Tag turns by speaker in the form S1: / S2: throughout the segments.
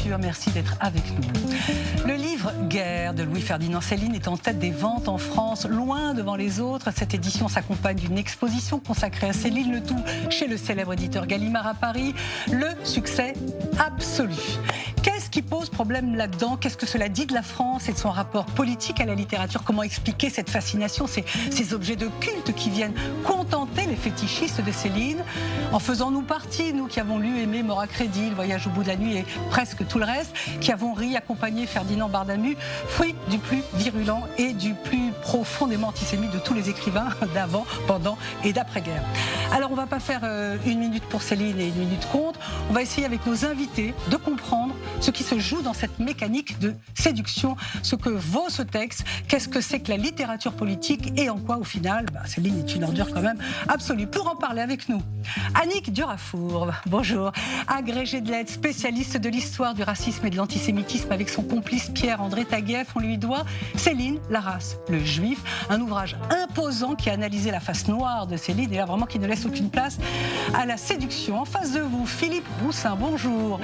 S1: Culture, merci d'être avec nous. Le livre Guerre de Louis-Ferdinand Céline est en tête des ventes en France, loin devant les autres. Cette édition s'accompagne d'une exposition consacrée à Céline, le tout chez le célèbre éditeur Gallimard à Paris. Le succès absolu. Qu'est-ce qui pose problème là-dedans? Qu'est-ce que cela dit de la France et de son rapport politique à la littérature? Comment expliquer cette fascination, ces objets de culte qui viennent contenter les fétichistes de Céline? En faisant-nous partie, nous qui avons lu, aimé Mort à crédit, Le voyage au bout de la nuit et presque tout le reste, qui avons ri, accompagné Ferdinand Bardamu, fruit du plus virulent et du plus profondément antisémite de tous les écrivains d'avant, pendant et d'après-guerre. Alors on ne va pas faire une minute pour Céline et une minute contre, on va essayer avec nos invités de comprendre ce qui se joue dans cette mécanique de séduction, ce que vaut ce texte, qu'est-ce que c'est que la littérature politique et en quoi au final, Céline est une ordure quand même absolue. Pour en parler avec nous, Annick Durafour, bonjour, agrégée de lettres, spécialiste de l'histoire du racisme et de l'antisémitisme avec son complice Pierre-André Taguieff, on lui doit Céline, la race, le juif, un ouvrage imposant qui a analysé la face noire de Céline et là vraiment qui ne laisse aucune place à la séduction. En face de vous, Philippe Roussin, bonjour,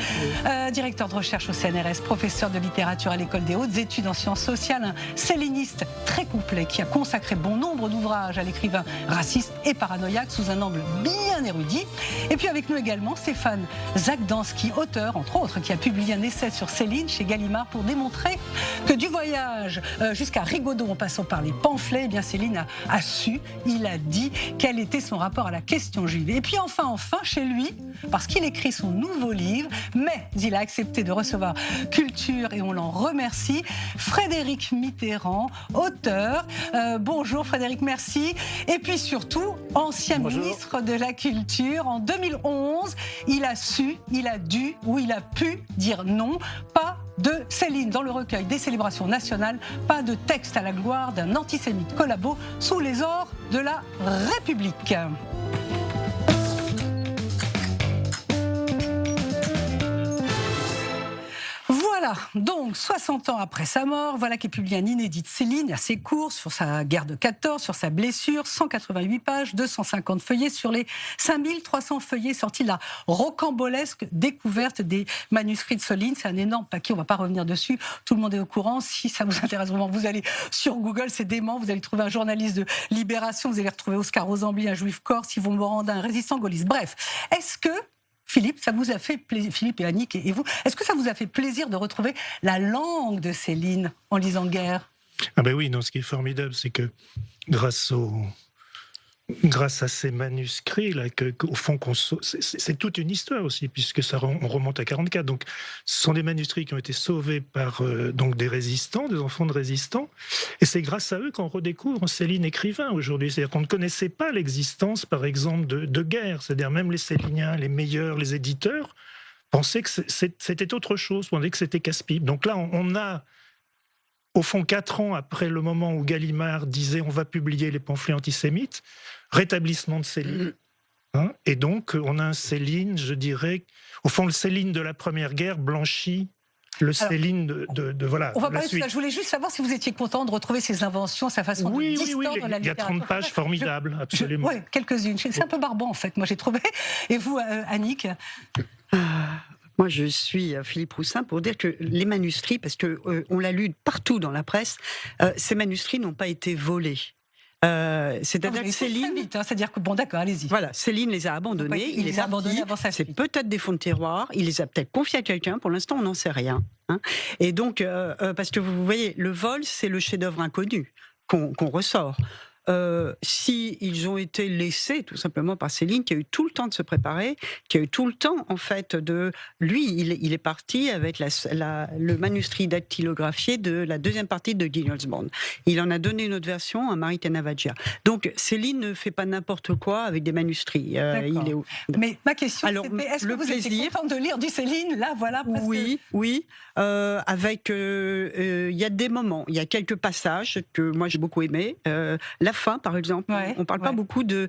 S1: directeur de recherche au CNRS, professeur de littérature à l'École des hautes études en sciences sociales, un céliniste très complet qui a consacré bon nombre d'ouvrages à l'écrivain raciste et paranoïaque sous un angle bien érudit. Et puis avec nous également Stéphane Zagdanski, auteur entre autres, qui a publié un essai sur Céline chez Gallimard pour démontrer que du voyage jusqu'à Rigaudot en passant par les pamphlets, eh bien Céline a su, il a dit quel était son rapport à la question juive. Et puis enfin chez lui, parce qu'il écrit son nouveau livre, mais il a accepté de recevoir Culture et on l'en remercie, Frédéric Mitterrand, auteur. Bonjour Frédéric, merci. Et puis surtout, ancien ministre de la Culture. En 2011, il a su, il a dû ou il a pu dire non, pas de Céline dans le recueil des célébrations nationales, pas de texte à la gloire d'un antisémite collabo sous les ors de la République. Voilà, donc 60 ans après sa mort, voilà qu'est publié un inédit de Céline, assez court, sur sa guerre de 14, sur sa blessure, 188 pages, 250 feuillets, sur les 5300 feuillets sortis de la rocambolesque découverte des manuscrits de Céline. C'est un énorme paquet, on ne va pas revenir dessus, tout le monde est au courant. Si ça vous intéresse vraiment, vous allez sur Google, c'est dément, vous allez trouver un journaliste de Libération, vous allez retrouver Oscar Rosambly, un juif corse, Yvon Morandin, un résistant gaulliste. Bref, est-ce que Philippe, ça vous a fait plaisir, Philippe et Annick et vous, est-ce que ça vous a fait plaisir de retrouver la langue de Céline en lisant Guerre?
S2: Ah ben oui, non, ce qui est formidable, c'est que grâce à ces manuscrits, là, au fond, c'est toute une histoire aussi, puisque on remonte à 44. Donc, ce sont des manuscrits qui ont été sauvés par donc des résistants, des enfants de résistants, et c'est grâce à eux qu'on redécouvre Céline écrivain aujourd'hui. C'est-à-dire qu'on ne connaissait pas l'existence, par exemple, de Guerre. C'est-à-dire même les Céliniens, les meilleurs, les éditeurs, pensaient que c'était autre chose, pensaient que c'était casse-pipe. Donc là, on a au fond, 4 ans après le moment où Gallimard disait « on va publier les pamphlets antisémites », rétablissement de Céline. Hein, et donc, on a un Céline, je dirais, au fond, le Céline de la Première Guerre blanchit le Céline de voilà.
S1: On va parler de ça. Je voulais juste savoir si vous étiez content de retrouver ses inventions, sa façon de distordre la littérature.
S2: Il y a 30 pages formidables, absolument.
S1: Oui, quelques-unes. C'est un peu barbant, en fait, moi j'ai trouvé. Et vous, Annick?
S3: Moi, je suis Philippe Roussin pour dire que les manuscrits, parce que on l'a lu partout dans la presse, ces manuscrits n'ont pas été volés. C'est-à-dire que Céline,
S1: c'est-à-dire que bon, d'accord, allez-y.
S3: Voilà, Céline les a abandonnés.
S1: Il les a abandonnés avant sa
S3: fuite. C'est peut-être des fonds de tiroir. Il les a peut-être confiés à quelqu'un. Pour l'instant, on n'en sait rien. Hein. Et donc, parce que vous voyez, le vol, c'est le chef-d'œuvre inconnu qu'on ressort. Si ils ont été laissés tout simplement par Céline, qui a eu tout le temps de se préparer, qui a eu tout le temps en fait de... Lui, il est parti avec le manuscrit dactylographié de la deuxième partie de Guy Bond. Il en a donné une autre version à Marie Tenavadja. Donc Céline ne fait pas n'importe quoi avec des manuscrits.
S1: Mais ma question, c'était, est-ce que vous étiez contente de lire du Céline? Là, voilà. Presque...
S3: Oui. Avec, il y a des moments, il y a quelques passages que moi j'ai beaucoup aimé. La fin, par exemple.
S1: Ouais,
S3: On ne parle pas beaucoup de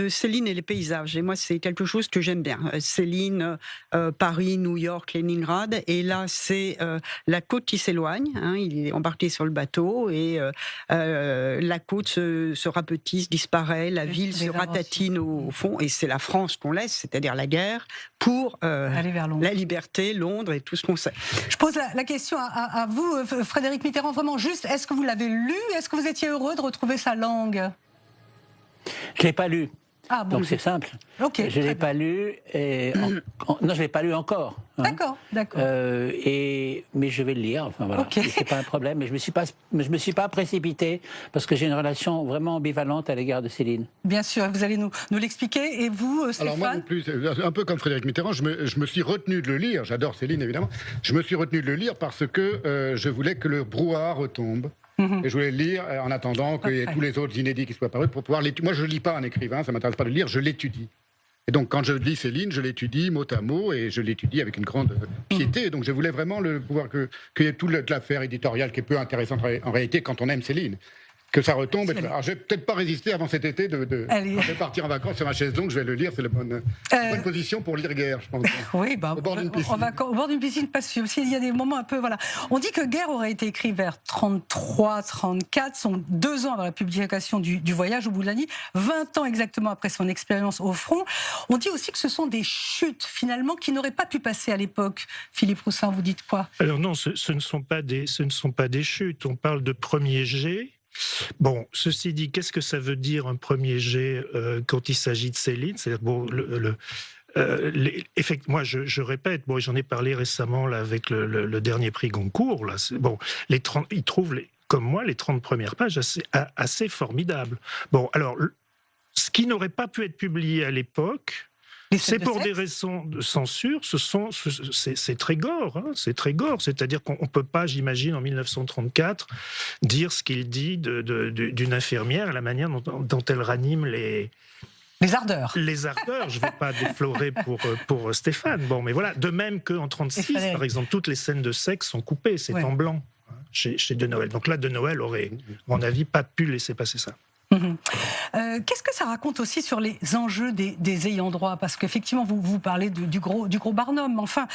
S3: Céline et les paysages. Et moi, c'est quelque chose que j'aime bien. Céline, Paris, New York, Leningrad. Et là, c'est la côte qui s'éloigne. Hein, il est embarqué sur le bateau et la côte se rapetisse, disparaît. La ville se ratatine au fond. Et c'est la France qu'on laisse, c'est-à-dire la guerre, pour
S1: aller vers Londres.
S3: la liberté, Londres et tout ce qu'on sait.
S1: Je pose la question à vous, Frédéric Mitterrand, vraiment juste, est-ce que vous l'avez lu? Est-ce que vous étiez heureux de retrouver sa langue?
S4: Je ne l'ai pas lu.
S1: Ah bon.
S4: Donc c'est simple.
S1: Okay,
S4: je ne l'ai pas lu. Non, je ne l'ai pas lu encore. Hein.
S1: D'accord.
S4: Mais je vais le lire. Enfin, voilà.
S1: Okay.
S4: C'est pas un problème. Mais je me suis pas précipité parce que j'ai une relation vraiment ambivalente à l'égard de Céline.
S1: Bien sûr, vous allez nous l'expliquer. Et vous, Stéphane?
S5: Alors moi non plus, un peu comme Frédéric Mitterrand, je me suis retenu de le lire. J'adore Céline évidemment. Je me suis retenu de le lire parce que je voulais que le brouhaha retombe. Et je voulais le lire en attendant qu'il y ait tous les autres inédits qui soient parus pour pouvoir l'étudier. Moi, je ne lis pas un écrivain, ça ne m'intéresse pas de le lire, je l'étudie. Et donc, quand je lis Céline, je l'étudie mot à mot et je l'étudie avec une grande piété. Donc, je voulais vraiment pouvoir qu'il y ait toute l'affaire éditoriale qui est peu intéressante en réalité quand on aime Céline. Que ça retombe. Alors, je vais peut-être pas résister avant cet été de partir en vacances sur ma chaise longue. Je vais le lire. C'est la bonne position pour lire Guerre, je pense.
S1: Oui,
S5: au bord d'une piscine.
S1: Au bord d'une piscine, pas sûr. Parce qu'il y a des moments un peu, voilà. On dit que Guerre aurait été écrit vers 33, 34, sont 2 ans avant la publication du Voyage au bout de la nuit, 20 ans exactement après son expérience au front. On dit aussi que ce sont des chutes finalement qui n'auraient pas pu passer à l'époque. Philippe Roussin, vous dites quoi?
S2: Alors non, ce ne sont pas des chutes. On parle de premier jet. Bon, ceci dit, qu'est-ce que ça veut dire un premier jet quand il s'agit de Céline? C'est-à-dire, bon, moi, je répète, bon, j'en ai parlé récemment là, avec le dernier prix Goncourt. Là, bon, ils trouvent, comme moi, les 30 premières pages assez formidables. Bon, alors, ce qui n'aurait pas pu être publié à l'époque, c'est pour des raisons de censure, c'est très gore, hein, c'est très gore. C'est-à-dire qu'on ne peut pas, j'imagine, en 1934, dire ce qu'il dit d'une infirmière, la manière dont elle ranime les
S1: ardeurs.
S2: Les ardeurs, je ne vais pas déflorer pour Stéphane. Bon, mais voilà, de même qu'en 1936, par exemple, toutes les scènes de sexe sont coupées, c'est en blanc hein, chez De Noël. Donc là, De Noël aurait, à mon avis, pas pu laisser passer ça.
S1: Qu'est-ce que ça raconte aussi sur les enjeux des ayants droit? Parce qu'effectivement, vous parlez du gros Barnum. Enfin,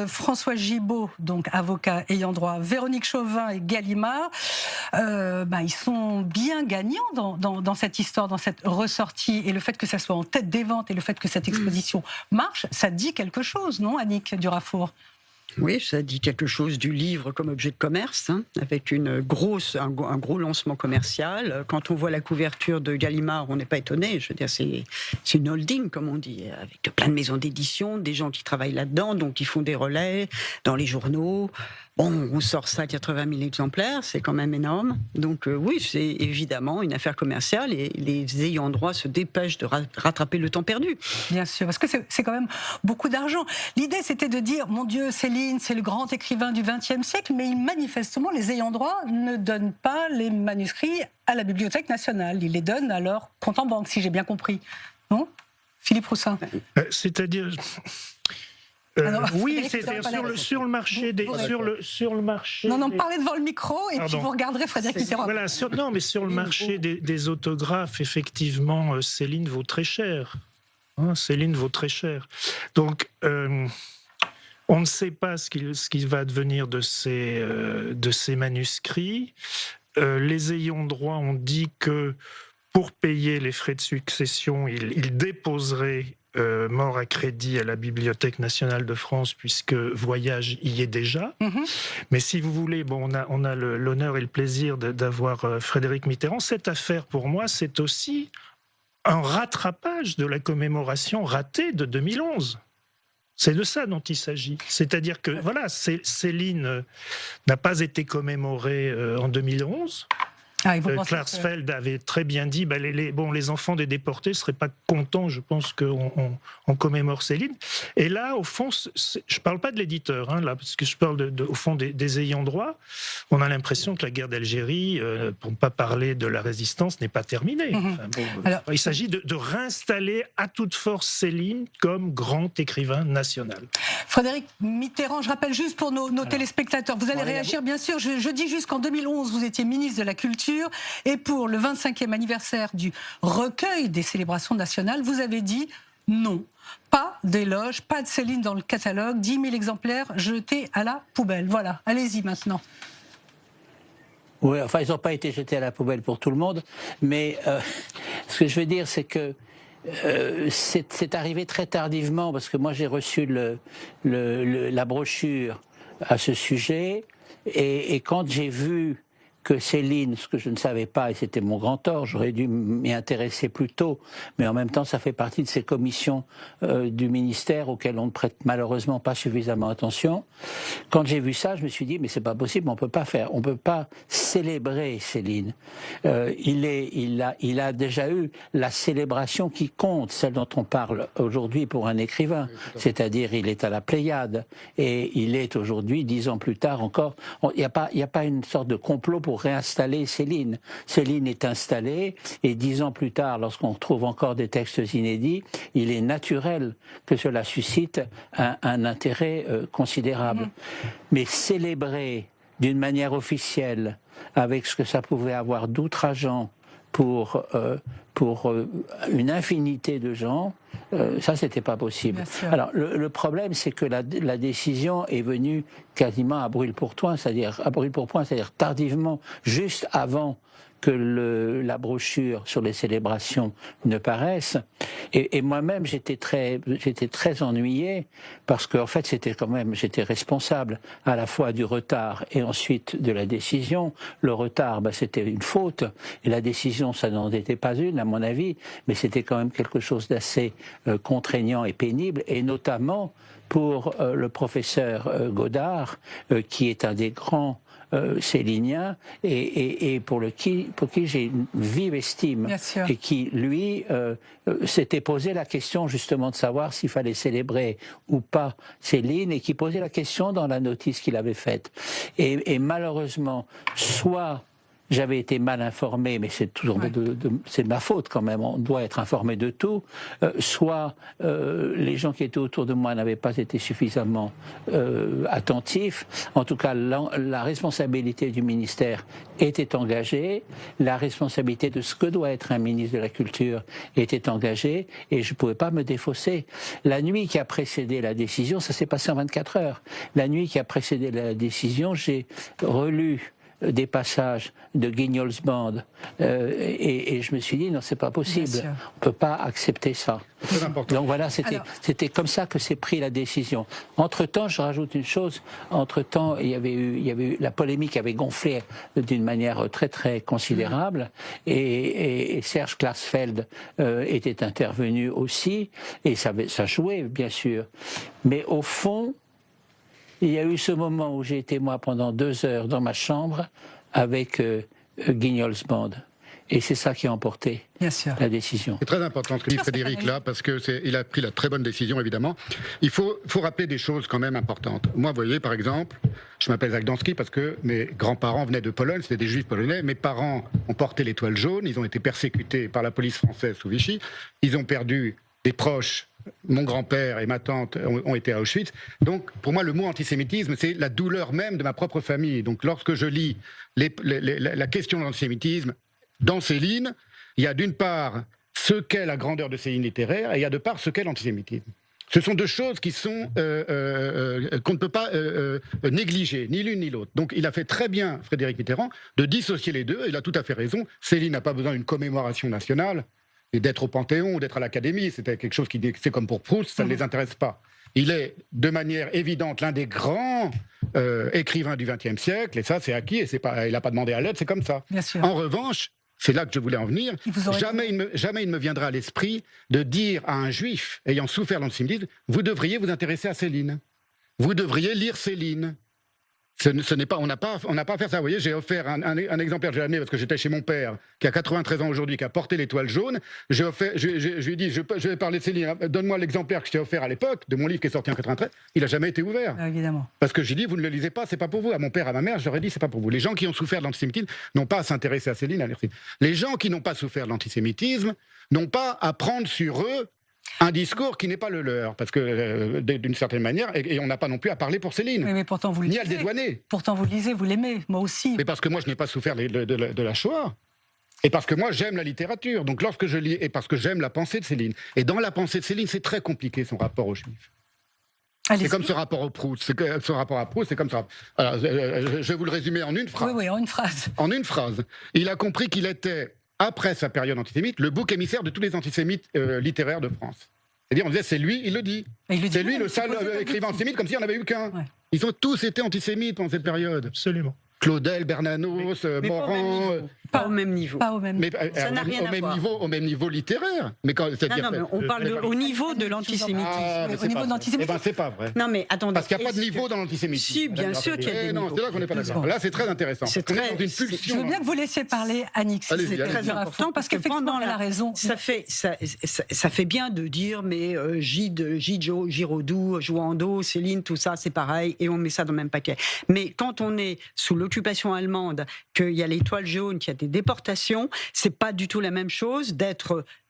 S1: François Gibault, donc avocat ayant droit, Véronique Chauvin et Gallimard, ils sont bien gagnants dans cette histoire, dans cette ressortie. Et le fait que ça soit en tête des ventes et le fait que cette exposition marche, ça dit quelque chose, non, Annick Durafour?
S3: Oui, ça dit quelque chose du livre comme objet de commerce, hein, avec un gros lancement commercial. Quand on voit la couverture de Gallimard, on n'est pas étonné. Je veux dire, c'est une holding, comme on dit, avec plein de maisons d'édition, des gens qui travaillent là-dedans, donc qui font des relais dans les journaux. Bon, on sort ça à 80 000 exemplaires, c'est quand même énorme. Donc oui, c'est évidemment une affaire commerciale et les ayants droit se dépêchent de rattraper le temps perdu.
S1: Bien sûr, parce que c'est quand même beaucoup d'argent. L'idée, c'était de dire, mon Dieu, Céline, c'est le grand écrivain du XXe siècle, mais manifestement, les ayants droit ne donnent pas les manuscrits à la Bibliothèque nationale. Ils les donnent à leur compte en banque, si j'ai bien compris. Non, Philippe Roussin?
S2: C'est-à-dire... oui, c'est-à-dire sur le marché sur le marché.
S1: Non, parlez devant le micro et puis vous regarderez Frédéric Mitterrand.
S2: Voilà, sur le marché des autographes, effectivement, Céline vaut très cher. Hein, Céline vaut très cher. Donc, on ne sait pas ce qui va devenir de ces manuscrits. Les ayants droit ont dit que pour payer les frais de succession, ils déposeraient mort à crédit à la Bibliothèque nationale de France, puisque Voyage y est déjà. Mais si vous voulez, bon, on a l'honneur et le plaisir d'avoir Frédéric Mitterrand. Cette affaire, pour moi, c'est aussi un rattrapage de la commémoration ratée de 2011. C'est de ça dont il s'agit. C'est-à-dire que, voilà, Céline n'a pas été commémorée en 2011. Klarsfeld avait très bien dit les enfants des déportés ne seraient pas contents, je pense, qu'on commémore Céline. Et là, au fond, je ne parle pas de l'éditeur, hein, là, parce que je parle au fond des ayants droit. On a l'impression que la guerre d'Algérie, pour ne pas parler de la résistance, n'est pas terminée. Alors, il s'agit de réinstaller à toute force Céline comme grand écrivain national.
S1: Frédéric Mitterrand, je rappelle juste pour nos téléspectateurs, vous allez réagir bien sûr, je dis juste qu'en 2011, vous étiez ministre de la Culture, culture. Et pour le 25e anniversaire du recueil des célébrations nationales, vous avez dit non. Pas d'éloge, pas de Céline dans le catalogue, 10 000 exemplaires jetés à la poubelle. Voilà, allez-y maintenant.
S4: Oui, enfin, ils n'ont pas été jetés à la poubelle pour tout le monde, mais ce que je veux dire, c'est que c'est arrivé très tardivement, parce que moi j'ai reçu la brochure à ce sujet, et quand j'ai vu que Céline, ce que je ne savais pas, et c'était mon grand tort, j'aurais dû m'y intéresser plus tôt, mais en même temps ça fait partie de ces commissions du ministère auxquelles on ne prête malheureusement pas suffisamment attention. Quand j'ai vu ça, je me suis dit, mais c'est pas possible, on peut pas célébrer Céline. Il a déjà eu la célébration qui compte, celle dont on parle aujourd'hui pour un écrivain, c'est-à-dire il est à la Pléiade, et il est aujourd'hui, 10 ans plus tard encore, il n'y a pas une sorte de complot pour réinstaller Céline. Céline est installée, et 10 ans plus tard, lorsqu'on retrouve encore des textes inédits, il est naturel que cela suscite un intérêt considérable. Mais célébrer d'une manière officielle, avec ce que ça pouvait avoir d'outrageant pour une infinité de gens, ça c'était pas possible. Alors le problème, c'est que la décision est venue quasiment à brûle-pourpoint, c'est-à-dire tardivement, juste avant que la brochure sur les célébrations ne paraisse. Et moi-même, j'étais très ennuyé, parce qu'en fait, j'étais responsable à la fois du retard et ensuite de la décision. Le retard, c'était une faute, et la décision, ça n'en était pas une, à mon avis, mais c'était quand même quelque chose d'assez contraignant et pénible, et notamment pour le professeur Godard, qui est un des grands célinien, et pour qui j'ai une vive estime, et qui, lui, s'était posé la question justement de savoir s'il fallait célébrer ou pas Céline, et qui posait la question dans la notice qu'il avait faite. Et malheureusement, soit j'avais été mal informé, mais c'est toujours c'est de ma faute quand même, on doit être informé de tout, soit les gens qui étaient autour de moi n'avaient pas été suffisamment attentifs. En tout cas, la responsabilité du ministère était engagée, la responsabilité de ce que doit être un ministre de la Culture était engagée, et je ne pouvais pas me défausser. La nuit qui a précédé la décision, ça s'est passé en 24 heures, la nuit qui a précédé la décision, j'ai relu des passages de Guignol's Band, et je me suis dit non, c'est pas possible, on peut pas accepter ça. Donc voilà, c'était comme ça que s'est pris la décision. Entre-temps, je rajoute une chose, entre-temps, il y avait eu la polémique avait gonflé d'une manière très très considérable, et Serge Klarsfeld était intervenu aussi, et ça jouait bien sûr, mais au fond, il y a eu ce moment où j'ai été, moi, pendant 2 heures dans ma chambre avec Guignol's Band. Et c'est ça qui a emporté la décision.
S5: C'est très important ce que dit Frédéric là, parce qu'il a pris la très bonne décision, évidemment. Il faut rappeler des choses quand même importantes. Moi, vous voyez, par exemple, je m'appelle Zagdanski parce que mes grands-parents venaient de Pologne, c'était des juifs polonais. Mes parents ont porté l'étoile jaune, ils ont été persécutés par la police française sous Vichy. Ils ont perdu des proches. Mon grand-père et ma tante ont été à Auschwitz. Donc, pour moi, le mot antisémitisme, c'est la douleur même de ma propre famille. Donc, lorsque je lis la question de l'antisémitisme, dans Céline, il y a d'une part ce qu'est la grandeur de Céline littéraire, et il y a de part ce qu'est l'antisémitisme. Ce sont deux choses qui sont qu'on ne peut pas négliger, ni l'une ni l'autre. Donc il a fait très bien, Frédéric Mitterrand, de dissocier les deux, et il a tout à fait raison. Céline n'a pas besoin d'une commémoration nationale, et d'être au Panthéon ou d'être à l'Académie. C'était quelque chose qui, c'est comme pour Proust, ça ne les intéresse pas. Il est, de manière évidente, l'un des grands écrivains du XXe siècle, et ça c'est acquis, et il n'a pas demandé à l'aide, c'est comme ça. En revanche, c'est là que je voulais en venir, jamais il ne me viendra à l'esprit de dire à un juif ayant souffert l'antisémitisme, vous devriez vous intéresser à Céline, vous devriez lire Céline. Ce n'est pas, on n'a pas à faire ça. Vous voyez, j'ai offert un exemplaire, j'ai amené parce que j'étais chez mon père, qui a 93 ans aujourd'hui, qui a porté l'étoile jaune. Je lui ai dit, je vais parler de Céline, donne-moi l'exemplaire que je t'ai offert à l'époque, de mon livre qui est sorti en 93. Il n'a jamais été ouvert.
S1: Évidemment.
S5: Parce que j'ai dit, vous ne le lisez pas, c'est pas pour vous. À mon père, à ma mère, j'aurais dit, c'est pas pour vous. Les gens qui ont souffert de l'antisémitisme n'ont pas à s'intéresser à Céline, à lire Céline. Les gens qui n'ont pas souffert de l'antisémitisme n'ont pas à prendre sur eux un discours qui n'est pas le leur, parce que d'une certaine manière, et on n'a pas non plus à parler pour Céline,
S1: Oui, mais pourtant vous le
S5: ni à le
S1: lisez.
S5: dédouaner.
S1: Pourtant vous le lisez, vous l'aimez, moi aussi.
S5: Mais parce que moi, je n'ai pas souffert de la Shoah. Et parce que moi, j'aime la littérature. Donc lorsque je lis, et parce que j'aime la pensée de Céline. Et dans la pensée de Céline, c'est très compliqué son rapport aux Juifs.
S1: Allez-y.
S5: C'est comme ce rapport au Proust. Ce rapport à Proust, c'est comme ça. Alors, je vais vous le résumer en une phrase.
S1: Oui, oui, en une phrase.
S5: En une phrase. Il a compris qu'il était, après sa période antisémite, le bouc émissaire de tous les antisémites littéraires de France. C'est-à-dire, on disait, c'est lui, il le dit.
S1: Mais il le dit
S5: C'est lui
S1: même,
S5: le seul
S1: c'est pas
S5: écrivain antisémite, comme s'il n'y en avait eu qu'un.
S1: Ouais.
S5: Ils ont tous été antisémites pendant cette période.
S2: Absolument.
S5: Claudel, Bernanos,
S3: Mais
S5: Morand.
S3: pas au même niveau.
S1: Pas au même.
S5: Mais
S3: Ça n'a rien à voir.
S5: au même niveau littéraire. Mais quand,
S3: Non, mais on parle au niveau de l'antisémitisme.
S5: mais
S1: au
S5: c'est
S1: niveau
S5: pas
S1: de
S5: vrai.
S1: l'antisémitisme.
S5: Eh ben, c'est pas vrai.
S3: Non, mais attendez.
S5: Parce qu'il n'y a pas de
S3: est-ce
S5: niveau
S3: que-
S5: dans l'antisémitisme.
S3: Si, bien sûr qu'il y a des
S5: Non,
S3: niveaux.
S5: c'est là qu'on n'est pas d'accord. Là, c'est très intéressant.
S3: C'est
S5: Parce qu'on est
S3: très-
S5: dans une
S3: c'est-
S5: pulsion.
S1: Je veux bien que vous laissiez parler Annick.
S5: Allez-y,
S1: C'est
S5: allez-y.
S1: très important parce qu'effectivement, elle a raison.
S3: Ça fait bien de dire, mais Gide, Giraudoux, Jouando, Céline, tout ça, c'est pareil, et on met ça dans le même paquet. Mais quand on est sous l'occupation allemande, qu'il y a l'étoile jaune, qu'il y a des déportations, c'est pas du tout la même chose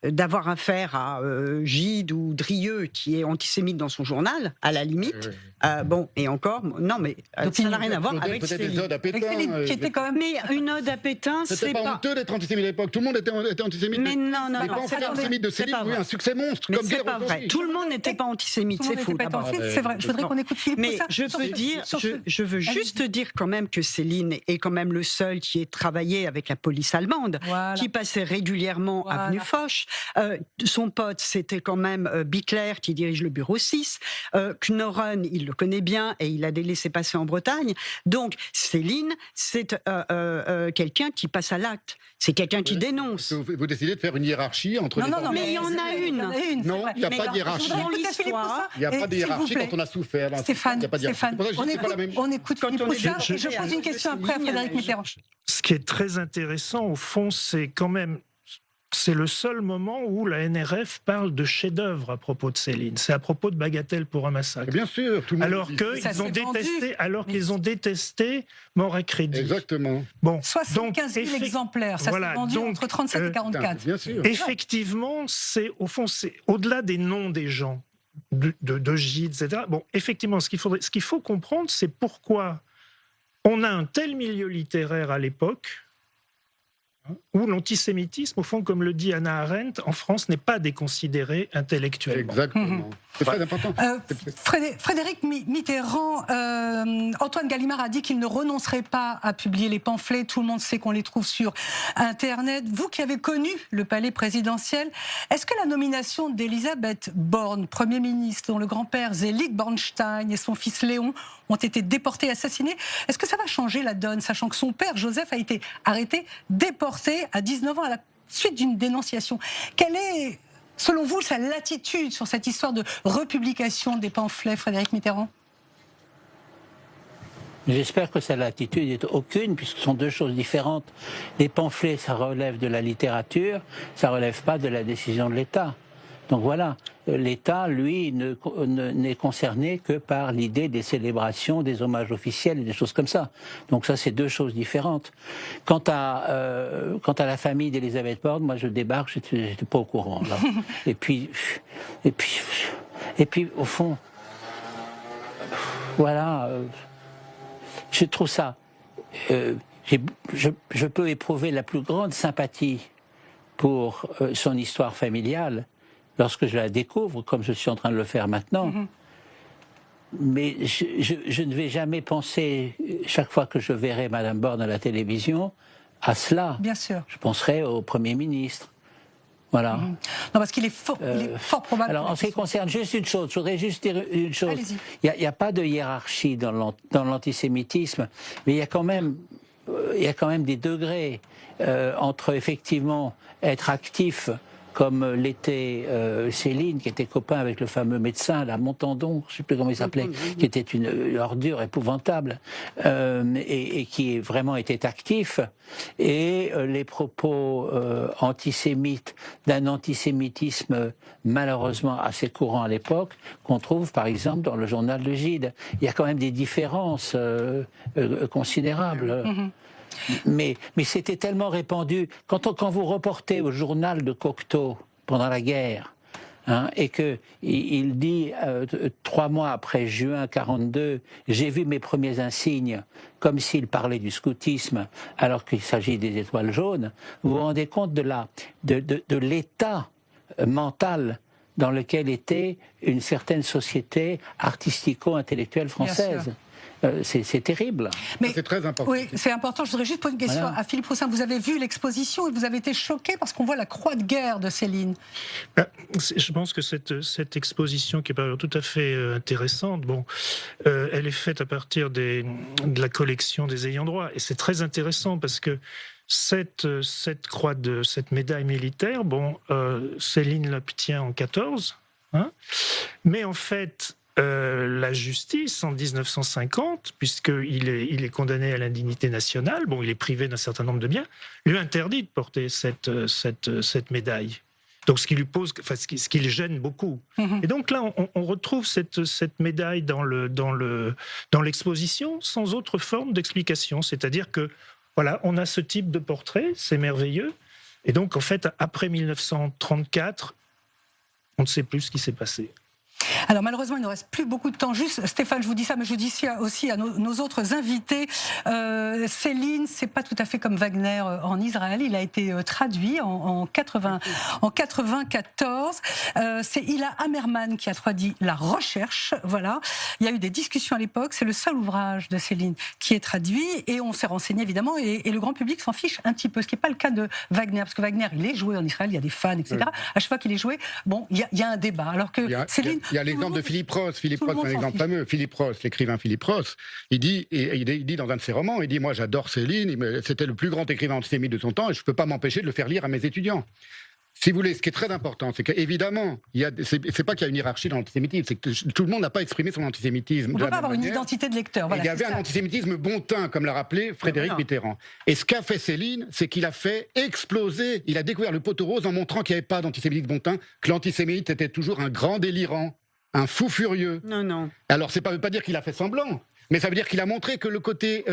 S3: d'avoir affaire à Gide ou Drieux, qui est antisémite dans son journal, à la limite. Bon, et encore, non, mais ça n'a rien à voir
S5: Claudel
S3: avec
S5: faisait des
S3: Céline.
S5: odes à
S1: Avec
S5: Pétain.
S1: Céline, qui était quand même.
S3: Mais une ode à Pétain,
S5: C'était
S3: c'est
S5: pas
S3: pas...
S5: honteux d'être antisémite à l'époque. Tout le monde était antisémite.
S3: Mais non,
S5: Les pamphlets antisémites de
S3: c'est
S5: Céline
S3: pas
S5: ont eu
S3: vrai.
S5: un succès monstre.
S3: Mais
S5: Comme
S3: c'est
S5: Guerre
S3: pas vrai.
S5: aujourd'hui.
S3: Tout le monde n'était pas antisémite,
S1: Tout le
S3: c'est
S1: monde
S3: faux.
S1: n'était pas
S3: d'abord.
S1: antisémite, c'est vrai. Je voudrais qu'on écoute Philippe
S3: Mais
S1: Poussat
S3: je
S1: sur
S3: peux
S1: ce-
S3: dire,
S1: sur ce-
S3: je veux juste dire quand même que Céline est quand même le seul qui ait travaillé avec la police allemande,
S1: Voilà.
S3: qui passait régulièrement
S1: Voilà.
S3: avenue Foch. Son pote, c'était quand même Bickler, qui dirige le bureau 6. Knorren, il le connaît bien et il a des laissés-passer en Bretagne. Donc Céline, c'est quelqu'un qui passe à l'acte. C'est quelqu'un qui dénonce.
S5: Vous décidez de faire une hiérarchie entre les
S1: Non, non,
S3: Mais il y en a une.
S5: Non, il n'y a
S3: Mais
S5: pas de hiérarchie.
S3: dans
S1: Écoutez Philippe
S3: l'histoire,
S1: Poussat,
S5: Il n'y a
S1: et
S5: pas de
S1: s'il vous
S5: hiérarchie
S1: plaît,
S5: quand on a souffert. Il
S1: Stéphane,
S5: n'y a pas de hiérarchie.
S1: Stéphane,
S5: C'est pour ça que je dis, c'est pas la même.
S1: on écoute
S3: Quand
S1: Philippe
S3: on est
S1: Poussat
S3: bien
S1: et je
S3: géré
S1: pose une
S3: avec
S1: question
S3: Céline,
S1: après à
S3: il y a
S1: Frédéric
S3: la-
S1: Mitterrand.
S2: Ce qui est très intéressant, au fond, c'est quand même. C'est le seul moment où la NRF parle de chef-d'œuvre à propos de Céline. C'est à propos de Bagatelle pour un massacre.
S5: Bien sûr, tout le monde.
S2: Alors
S5: dit.
S1: Ça
S2: qu'ils ont
S1: s'est vendu.
S2: détesté,
S1: Mais-
S2: qu'ils ont détesté Mort et Crédit.
S5: Exactement.
S2: Bon,
S1: 75 000 exemplaires, ça
S2: voilà,
S1: s'est vendu
S2: donc,
S1: entre 37 et
S2: euh,
S1: 44.
S5: Bien sûr.
S2: effectivement, c'est au fond, c'est au-delà des noms des gens, de Gide, etc. Bon, effectivement, ce qu'il faut comprendre, c'est pourquoi on a un tel milieu littéraire à l'époque où l'antisémitisme, au fond, comme le dit Hannah Arendt, en France, n'est pas déconsidéré intellectuellement.
S5: Exactement. C'est très important.
S1: Frédéric Mitterrand, Antoine Gallimard a dit qu'il ne renoncerait pas à publier les pamphlets. Tout le monde sait qu'on les trouve sur Internet. Vous qui avez connu le palais présidentiel, est-ce que la nomination d'Elisabeth Borne, Premier ministre, dont le grand-père Zelig Bornstein et son fils Léon ont été déportés et assassinés, est-ce que ça va changer la donne, sachant que son père, Joseph, a été arrêté, déporté à 19 ans à la suite d'une dénonciation? Quelle est, selon vous, sa latitude sur cette histoire de republication des pamphlets, Frédéric Mitterrand?
S4: J'espère que sa latitude est aucune, puisque ce sont deux choses différentes. Les pamphlets, ça relève de la littérature, ça relève pas de la décision de l'État. Donc voilà, l'État, lui, n'est concerné que par l'idée des célébrations, des hommages officiels et des choses comme ça. Donc ça, c'est deux choses différentes. Quant à la famille d'Elisabeth Borne, moi je débarque, j'étais pas au courant. Là. et puis, au fond, voilà, je trouve ça. Je peux éprouver la plus grande sympathie pour son histoire familiale lorsque je la découvre, comme je suis en train de le faire maintenant. Mais je ne vais jamais penser, chaque fois que je verrai Madame Borne à la télévision, à cela.
S1: Bien sûr.
S4: Je penserai au Premier ministre. Voilà.
S1: Non, parce qu'il est fort, il est fort probable.
S4: Alors, en ce qui concerne juste une chose, je voudrais juste dire une chose.
S1: Allez-y.
S4: Il n'y a pas de hiérarchie dans l'antisémitisme, mais il y a quand même des degrés entre, effectivement, être actif, comme l'était Céline, qui était copain avec le fameux médecin, la Montandon, je ne sais plus comment il s'appelait, qui était une ordure épouvantable, et qui vraiment était actif, et les propos antisémites, d'un antisémitisme malheureusement assez courant à l'époque, qu'on trouve par exemple dans le journal de Gide. Il y a quand même des différences considérables. Mais c'était tellement répandu. Quand vous reportez au journal de Cocteau pendant la guerre, hein, et qu'il dit 3 mois après juin 42, j'ai vu mes premiers insignes, comme s'il parlait du scoutisme, alors qu'il s'agit des étoiles jaunes, vous vous rendez compte de l'état mental dans lequel était une certaine société artistico-intellectuelle française. C'est terrible.
S1: Mais
S5: c'est très important.
S1: Oui, c'est important. Je voudrais juste poser une question
S4: Voilà.
S1: à Philippe Roussin. Vous avez vu l'exposition et vous avez été choqué parce qu'on voit la croix de guerre de Céline.
S2: Je pense que cette exposition, qui est par ailleurs tout à fait intéressante, elle est faite à partir de la collection des ayants droit. Et c'est très intéressant parce que cette médaille militaire, Céline l'obtient en 14, hein, mais en fait, la justice, en 1950, puisqu'il est condamné à l'indignité nationale, il est privé d'un certain nombre de biens, lui interdit de porter cette médaille. Donc, ce qui le gêne beaucoup.
S1: Mhm.
S2: Et donc là, on retrouve cette médaille dans l'exposition sans autre forme d'explication. C'est-à-dire que, voilà, on a ce type de portrait, c'est merveilleux. Et donc, en fait, après 1934, on ne sait plus ce qui s'est passé.
S1: Alors malheureusement, il ne reste plus beaucoup de temps. Juste, Stéphane, je vous dis ça, mais je vous dis aussi à nos autres invités. Céline, c'est pas tout à fait comme Wagner en Israël. Il a été traduit en 94. C'est Hila Hammerman qui a traduit La Recherche. Voilà. Il y a eu des discussions à l'époque. C'est le seul ouvrage de Céline qui est traduit et on s'est renseigné évidemment. Et le grand public s'en fiche un petit peu, ce qui n'est pas le cas de Wagner, parce que Wagner, il est joué en Israël. Il y a des fans, etc. Oui. À chaque fois qu'il est joué, il y a un débat. Alors que Céline.
S5: Il y a l'exemple de Philippe Ross. Philippe Ross, c'est un exemple fameux. Philippe Ross, l'écrivain Philippe Ross, il dit dans un de ses romans, il dit, moi j'adore Céline, c'était le plus grand écrivain antisémite de son temps et je ne peux pas m'empêcher de le faire lire à mes étudiants. Si vous voulez, ce qui est très important, c'est qu'évidemment, c'est pas qu'il y a une hiérarchie dans l'antisémitisme, c'est que tout le monde n'a pas exprimé son antisémitisme.
S1: On ne peut pas avoir une identité de lecteur. Voilà,
S5: il y avait un antisémitisme bon teint, comme l'a rappelé Frédéric Mitterrand. Et ce qu'a fait Céline, c'est qu'il a fait exploser, il a découvert le poteau rose en montrant qu'il n'y avait pas d'antisémitisme bon teint, que l'antisémite était toujours un grand délirant, un fou furieux.
S3: Non.
S5: Alors, ça ne veut pas dire qu'il a fait semblant. Mais ça veut dire qu'il a montré que le côté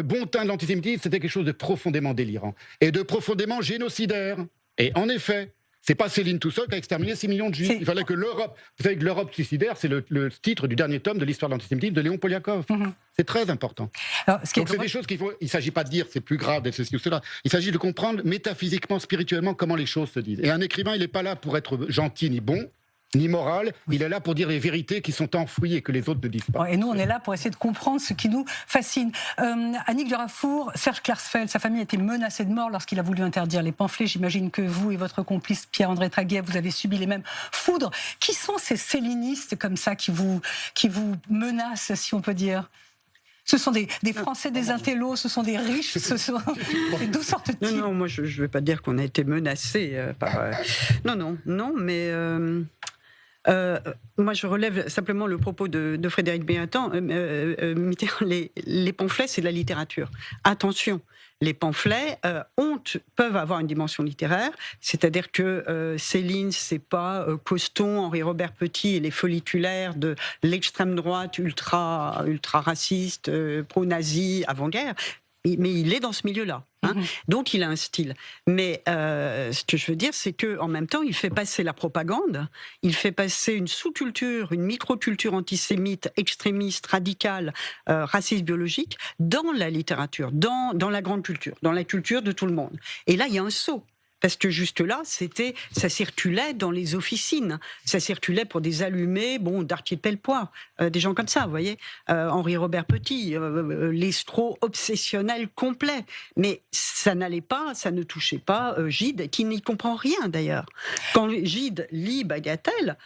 S5: bon teint de l'antisémitisme, c'était quelque chose de profondément délirant et de profondément génocidaire. Et en effet, c'est pas Céline tout seul qui a exterminé 6 millions de juifs. Il fallait que l'Europe... Vous savez que l'Europe suicidaire, c'est le titre du dernier tome de l'histoire de l'antisémitisme de Léon Poliakov. Mm-hmm. C'est très important. Donc c'est des choses qu'il faut... Il ne s'agit pas de dire c'est plus grave d'être ceci ou cela. Il s'agit de comprendre métaphysiquement, spirituellement, comment les choses se disent. Et un écrivain, il n'est pas là pour être gentil ni bon, ni moral, il est là pour dire les vérités qui sont enfouies et que les autres ne disent pas.
S1: Et nous, on est là pour essayer de comprendre ce qui nous fascine. Annick Durafour, Serge Klarsfeld, sa famille a été menacée de mort lorsqu'il a voulu interdire les pamphlets. J'imagine que vous et votre complice Pierre-André Taguieff, vous avez subi les mêmes foudres. Qui sont ces célinistes comme ça qui vous menacent, si on peut dire ? Ce sont des Français, des intellos, ce sont des riches, ce sont d'où sortent de types ?
S3: Non, moi je ne vais pas dire qu'on a été menacés par... Non, mais... moi, je relève simplement le propos de Frédéric Mitterrand. Les pamphlets, c'est de la littérature. Attention, les pamphlets peuvent avoir une dimension littéraire, c'est-à-dire que Céline, c'est pas Coston, Henri-Robert Petit et les folliculaires de l'extrême droite ultra raciste, pro-nazi, avant-guerre. Mais il est dans ce milieu-là. Donc il a un style. Mais ce que je veux dire, c'est qu'en même temps, il fait passer la propagande, il fait passer une sous-culture, une microculture antisémite, extrémiste, radicale, raciste, biologique, dans la littérature, dans la grande culture, dans la culture de tout le monde. Et là, il y a un saut. Parce que juste là, ça circulait dans les officines, ça circulait pour des allumés, d'Archier de Pellepoix, des gens comme ça, vous voyez, Henri-Robert Petit, l'escroc obsessionnel complet. Mais ça n'allait pas, ça ne touchait pas Gide, qui n'y comprend rien d'ailleurs. Quand Gide lit Bagatelle,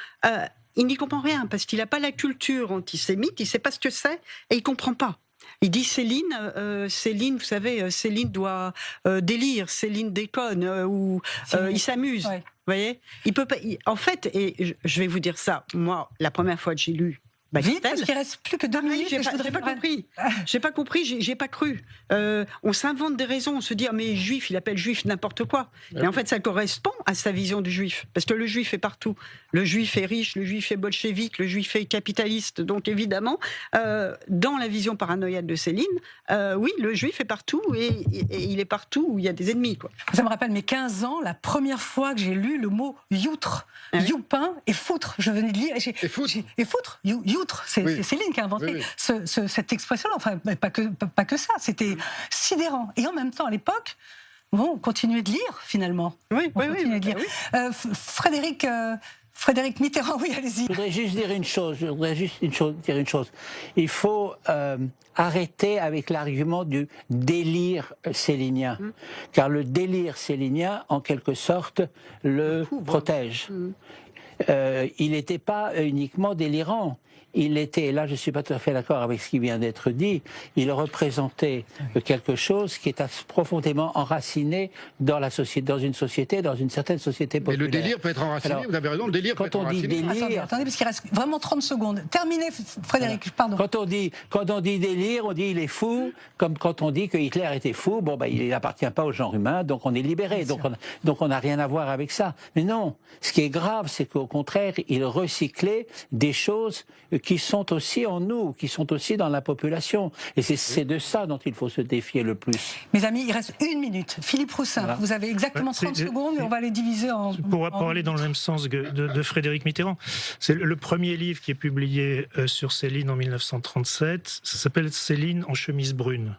S3: il n'y comprend rien parce qu'il n'a pas la culture antisémite, il ne sait pas ce que c'est et il ne comprend pas. Il dit Céline, vous savez, Céline doit délire, Céline déconne, ou il s'amuse. Ouais. Vous voyez, il peut pas. En fait, et je vais vous dire ça, moi, la première fois que j'ai lu
S1: Vite, parce qu'il reste plus que 2 minutes.
S3: J'ai pas compris. J'ai pas compris, j'ai pas cru. On s'invente des raisons, on se dit, ah, mais juif, il appelle juif n'importe quoi. Et en fait, ça correspond à sa vision du juif. Parce que le juif est partout. Le juif est riche, le juif est bolchevique, le juif est capitaliste. Donc évidemment, dans la vision paranoïaque de Céline, oui, le juif est partout et il est partout où il y a des ennemis, quoi.
S1: Ça me rappelle mes 15 ans, la première fois que j'ai lu le mot youtre, youpin et foutre. Je venais de lire.
S5: Et foutre.
S1: Et foutre, youtre. C'est Céline qui a inventé cette expression-là. Enfin, pas que ça. C'était sidérant. Et en même temps, à l'époque, on continuait de lire, finalement.
S3: Oui,
S1: on continuait de lire. Frédéric Mitterrand, oui, allez-y.
S4: Je voudrais juste dire une chose. Il faut arrêter avec l'argument du délire célinien. Car le délire célinien, en quelque sorte, le protège. Il n'était pas uniquement délirant. Il était, et là je ne suis pas tout à fait d'accord avec ce qui vient d'être dit, il représentait quelque chose qui est profondément enraciné dans la société, dans une certaine société populaire.
S5: Mais le délire peut être enraciné, vous avez raison, le délire peut être enraciné.
S1: Attendez, parce qu'il reste vraiment 30 secondes. Terminez, Frédéric, pardon.
S4: Quand on dit délire, on dit il est fou, comme quand on dit que Hitler était fou, bon, ben, il n'appartient pas au genre humain, donc on est libéré, donc on n'a rien à voir avec ça. Mais non, ce qui est grave, c'est qu'au contraire, il recyclait des choses qui sont aussi en nous, qui sont aussi dans la population. Et c'est de ça dont il faut se défier le plus.
S1: Mes amis, il reste 1 minute. Philippe Roussin, voilà. Vous avez exactement 30 secondes, mais on va les diviser en...
S2: Pour aller dans le même sens de Frédéric Mitterrand, c'est le premier livre qui est publié sur Céline en 1937, ça s'appelle « Céline en chemise brune ».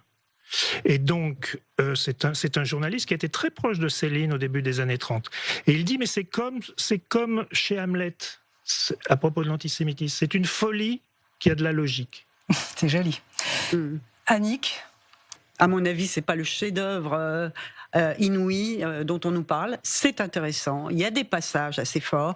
S2: Et donc, c'est un journaliste qui a été très proche de Céline au début des années 30. Et il dit, mais c'est comme chez Hamlet, à propos de l'antisémitisme. C'est une folie qui a de la logique.
S1: C'est joli. Annick?
S3: À mon avis, c'est pas le chef-d'œuvre inouï dont on nous parle. C'est intéressant. Il y a des passages assez forts.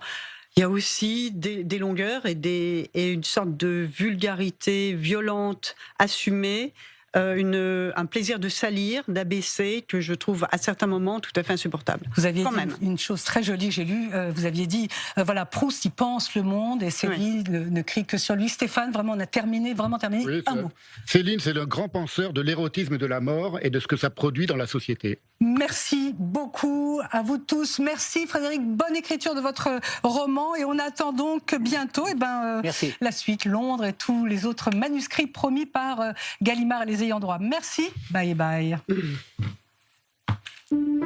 S3: Il y a aussi des longueurs et une sorte de vulgarité violente, assumée. Un plaisir de salir, d'abaisser, que je trouve à certains moments tout à fait insupportable.
S1: Vous aviez dit une chose très jolie que j'ai lue, vous aviez dit, voilà, Proust, il pense le monde, et Céline ne crie que sur lui. Stéphane, vraiment, on a terminé,
S5: oui,
S1: un mot.
S5: Céline, c'est le grand penseur de l'érotisme de la mort et de ce que ça produit dans la société.
S1: Merci beaucoup à vous tous. Merci Frédéric, bonne écriture de votre roman, et on attend donc bientôt la suite, Londres et tous les autres manuscrits promis par Gallimard et les ayants droit. Merci, bye bye.